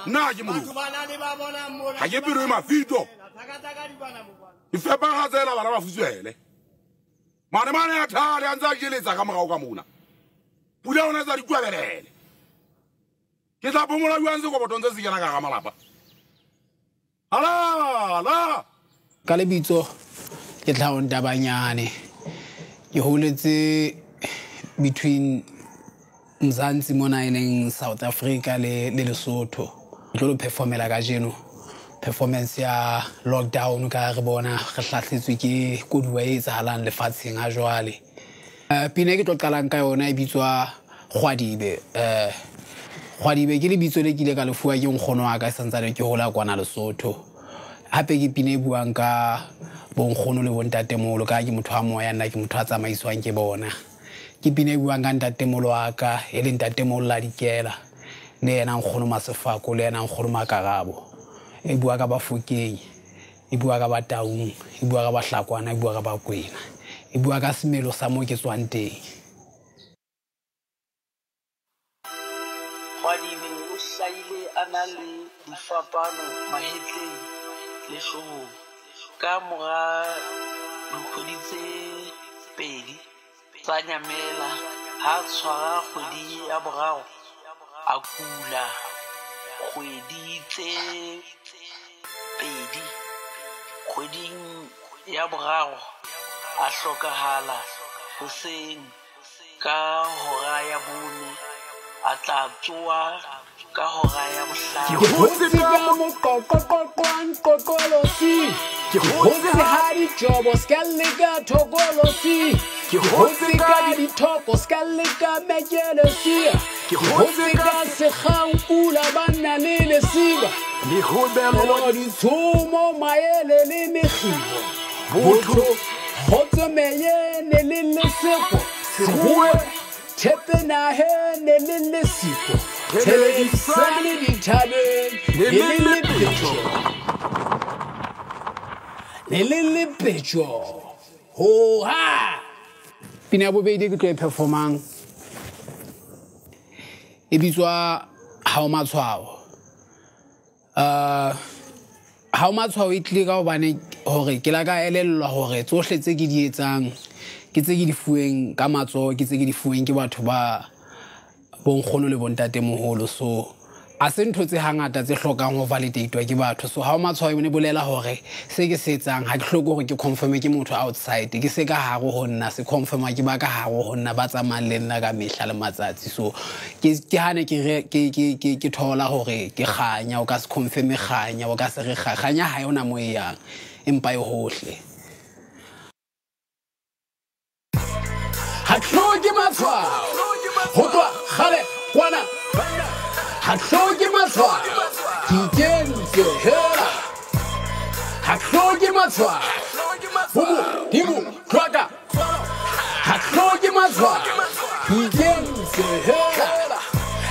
Na ke mo ha ke biro mafito ifepa ga tsela bana ba futswele mane ya thale a ntse ke letsa ka mogao ka mona pula ona tsa dikwebelele ke tla pomola bua ntse go botontshe se kena ka ga malapa ala ka lebitso ke tla on tabanyane ke holetse between Mzansi mona in South Africa le Lesotho tlo lo performela ka jeno performance ya lockdown ka re bona re hlahletswe ke koduwa e tsahalang lefatsheng a jwale pina ke tlo qalang ka yona e bitswa Kgwadibe Kgwadibe ke lebitso le kile ka lefuwa ke nkgono wa ka santsane ke hola kwana Lesotho hape ke pina e buang ka bonkgono le bontatemolo ka ke motho a moya nna ke motho a tsamaiswang ke bona ke pina e buang ka ntatemolo wa ka e le ntatemolo la dikela le yena nkgono Masefako le yena nkgono Makarabo e bua ka Bafokeng e bua ka Bataung e bua ka Bahlakwana e bua ka Bakwena e bua ka semelo sa mo ke tswang teng Kgwadibe o hlaile a na le difapano mahetleng le hloohong ka mora dikgwedi tse pedi tsa nyamela ha tshwara kgwedi ya boraro a kula kgwedi tse pedi kgweding ya boraro a hlokahala hoseng ka hora ya bone a tla tsoa ka hora ya bohlano ke hotse ka mokokokokolosi ke hotse ha di jobo skaleka thokolosi ke hotse ka di thoko skaleka mekelesi ke hotse ka sekgang pula banna le lesiba le hobelo di tsumo maele le megibo botho hotse meyene le leseko sehuwe tepena hene le lesiko televisione di tabe le pecho ho ha pina bobedi ke tlo performang e bitswa ha o matshwao ha o matshwao e tle ka hobane hore ke la ka elellwa hore tsohle tse ke di etsang ke tse ke di fueng ka matso ke tse ke di fueng ke batho ba bonkgono le bontatemoholo so a se ntho tse hangata tse hlokang ho validate ke batho so ha o matshwao ne bolela hore se ke se etsang ha ke hloke hore ke confirm ke motho outside ke se ka hare ho nna se confirm ke ba ka hare ho nna ba tsamayang le nna ka mehla le matsatsi so ke hane ke thola hore ke kganya o ka se confirm kganya o ka se re kganya ha yona mo e yang empa e hohle ha hloke matshwao ho twa khale kwana ha hloke matshwao ke kentse hela ha hloke matshwao bobo dimo twaka ha hloke matshwao ke kentse hela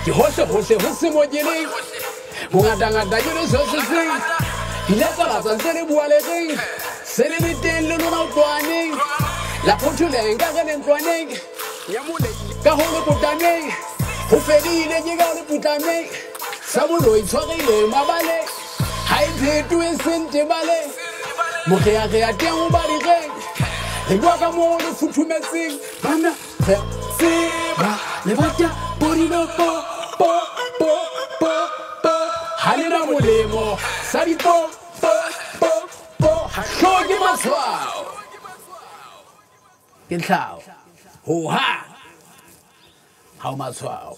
ke hohle ho se mo geleng bongata ke le so se seng diletsa la tsantse le bua le reng se le teng le lona utwaneng la photuleng ka ga lentwaneng ya mole ka ho le botaneng ho fedile ke ka le botaneng sa bolo itshwarile mabale ha e phetwe sente bale mo ke ya teng o ba di reng le bua ka mo le futhumetseng bana se ba le batya borino po ha le na molemo sa di po ha hloke matshwao ke tlhao ho ha o matshwao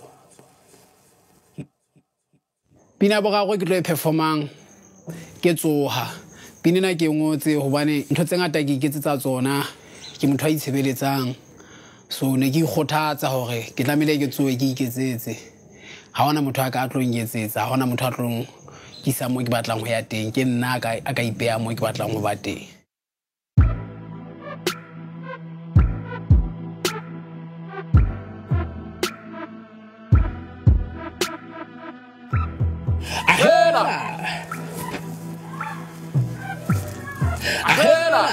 pina boraro ke tlo e performang ke tsoha pinena ke ngotse hobane ntho tse ngata ke iketsetsa tsona ke motho a itshebeletsang so ne ke ikgothatsa hore ke tlamehile ke tsohe ke iketsetse ha hona motho a ka tlo nketsetsa ha hona motho a tlo kisa mo ke batlang ho ya teng ke nna a ka ipeya mo ke batlang ho ba teng Ahela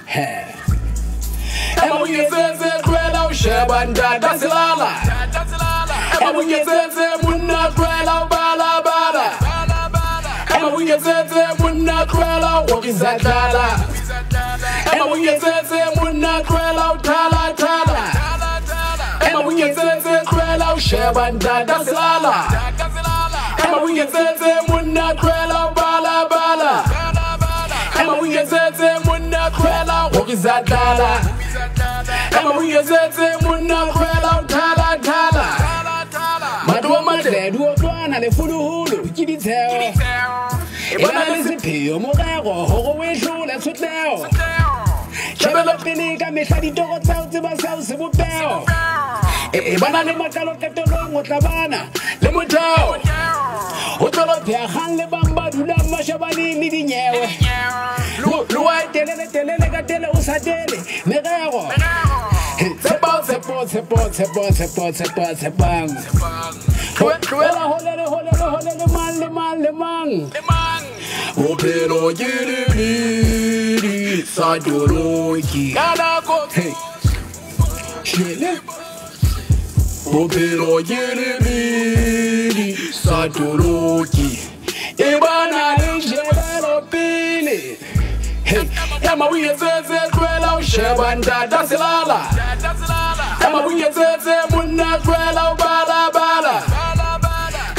He Emo ye ze kwela shebanda dasilala ema uyezeze muna kwela bala bala ema uyezeze muna kwela wokizadala ema uyezeze muna kwela uthala thala ema uyezeze kwela shebanda dasilala ema uyezeze muna kwela bala bala ema uyezeze muna kwela wokizadala ema uyezeze muna kwela uthala thala madwa madledu otwana le fuluhulu kiditheo ebana le sepheo morero ho wehlula tsotleo tjhabela pele ka mehla ditoro tsao tseba sao se bopeo ebana le makalo qetolong o tlabana le motheo o tlo phea kgang le bamba dula mashabane le dinyewe lo wa telele ka tele o sa tele merero Sepang. Le mang. Opelo yiri sadoloki. Hey. Shele. Opelo yiri sadoloki. Ebana njelo pili. Hey, ema uyezeze kwela ushebanda dasilala ema uyezeze muna kwela ubala bala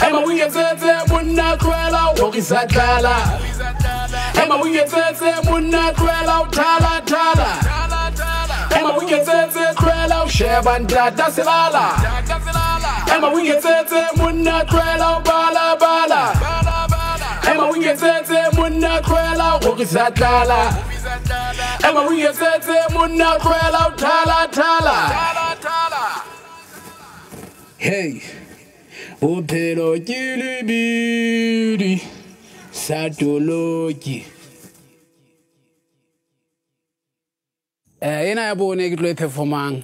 ema uyezeze muna kwela wokizadala ema uyezeze muna kwela uthala thala ema uyezeze kwela ushebanda dasilala ema uyezeze muna kwela ubala bala ema uyezeze muna kwela wokizadala ema uyezeze muna kwela uthala thala hey uphelo kilibiri satoloki ena ya bone ke tlo performang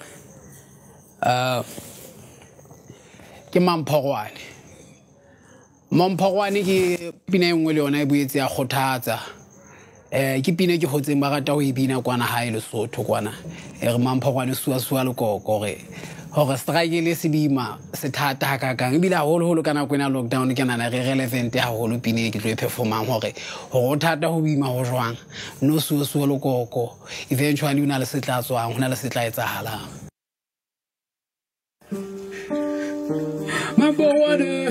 ke Mampogwane ke pina engwe le yona e boetse ya khothatsa ke pina ke hotseng ba rata ho e bina kwana ha e Lesotho kwana re Mampogwane suwa lekoko hore strike le sebima se thata hakakang ebile haholo kana kwena lockdown ke nana re relevant haholo pina e ke tlo e performang hore ho thata ho bima ho jwang no suwa lekoko eventually una le setla tswang hona le setla etsahalang Mampogwane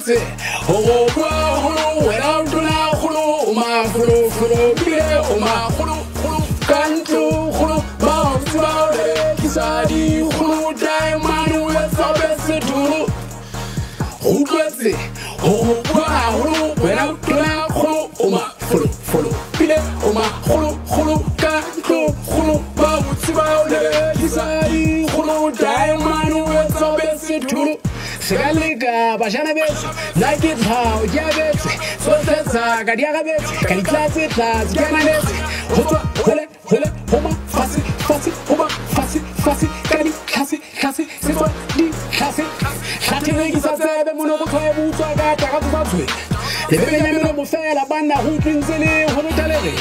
Hutwetse, Horoba, Hulu, without Duna, Hulu, Uma, Hulu, Hulu, Bile, Uma, Hulu, Hulu, Kantu, Hulu, Bounce, Bowle, Kisadi, Hulu, Diamond, with the best Tulu. Hutwetse, Horoba, Hulu, without Duna, Hulu, Uma, Hulu, Hulu, Bile, Uma, Hulu, Hulu, Kantu, Hulu, Bounce, Bowle, Kisadi, Hulu, Diamond, with the best Tulu. Segalika, Bashana Bets, like it how, Jabets, Sotesa, Gadiagabets, Kaliklas, Class, Ganabets, Hole, Homa, Fassi, Fassi, Homa, Fassi, Fassi, Gadi, Cassi, Cassi, Sifa, Di, Cassi, Shatiligi, the Monopoly, Tagatu, the Benjamin Mufela, Banda, who brings the name, Honotelli.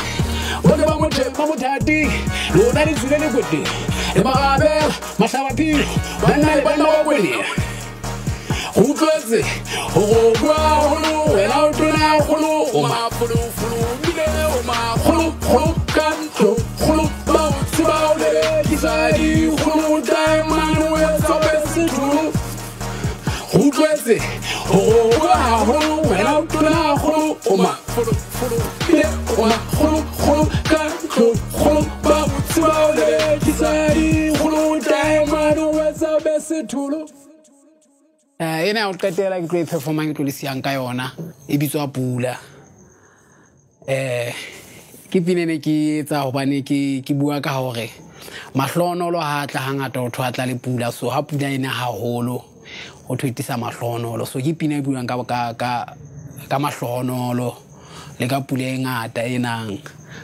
What about Mamutadi? No, that is really good. The Marabel, Masawapi, one night, one hour winning. Hutwetse, Horoba, Hulu, without Duna, Hulu, Uma, Hulu, Hulu, Bile, Uma, Hulu, Hulu, Kantu, Hulu, Bounce, Bowle, Kisadi, Hulu, Diamond, with the best Tulu. Hutwetse, Horoba, Hulu, without Duna, Hulu, Uma, Hulu, Hulu, Bile, Uma, Hulu, Hulu, Kantu, Hulu, Bounce, Bowle, Kisadi, Hulu, Diamond, with the best Tulu. Ena o qetela ke tlo performang ke tlo le siang ka yona e bitswa Pula ke pinene ke etsa hobane ke bua ka hore mahlonolo ha tla hangata o thwatla le pula so ha pula ena haholo o thwetisa mahlonolo so ke pina e buang ka mahlonolo le ka pula e ngata enang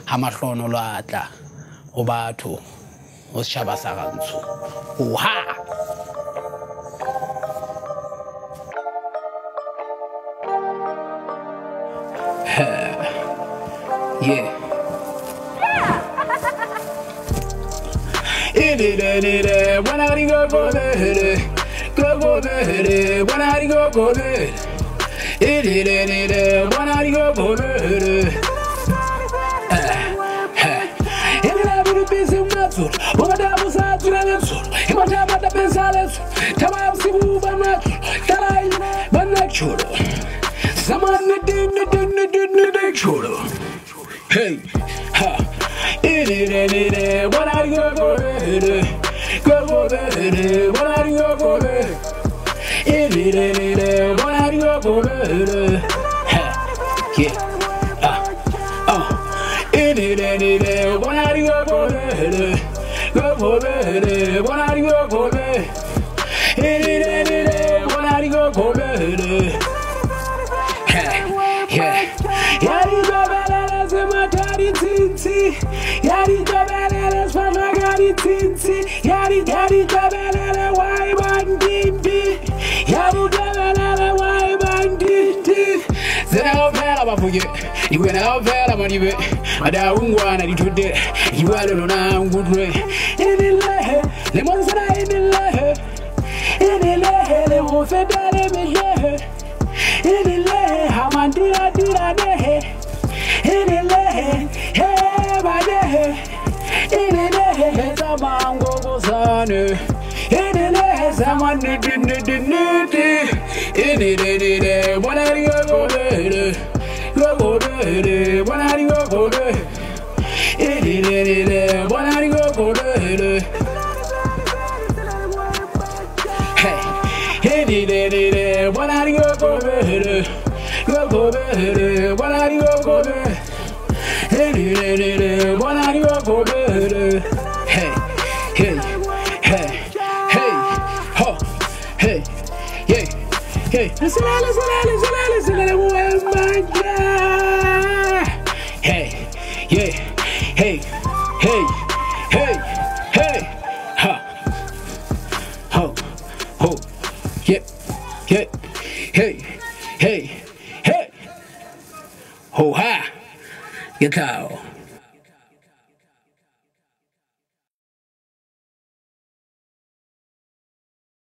ha mahlonolo atla ho batho o shaba sa gantsho oha yeah. When I go there, go there. When I go there, when I go there. And I will be so much. What I was at to the what I want to be silent. Tamam, move and not. Tarai, but not sure. Someone didn't sure. Hey, ha, what are you going to go there? What are you going to what are you going to yeah, what are you going to go there? What are you going to what are you going to yeah, Yari Gabelas, Matari Tinti, Yari Gabelas, Magari Tinti, Yari Gabelas, why banditi, Yabu Gabelas, why banditi. Then I'll tell about you. You went out there, I'm on you. I don't want to do that. You are alone, good way. In the lehe, the monster in the lehe, the wolf at the in the lay, how man did I day? In the lay, hey, my day. In the lay, the mango goes on. In the lay, someone did it. In the lay, what are you going to go there? What are you going to in the lay, what are you going to hey, what are you going to go there? What are you going to what are you going to hey, ho, hey, hey, listen, hey, ha, ho, hey, ho, ha, get out.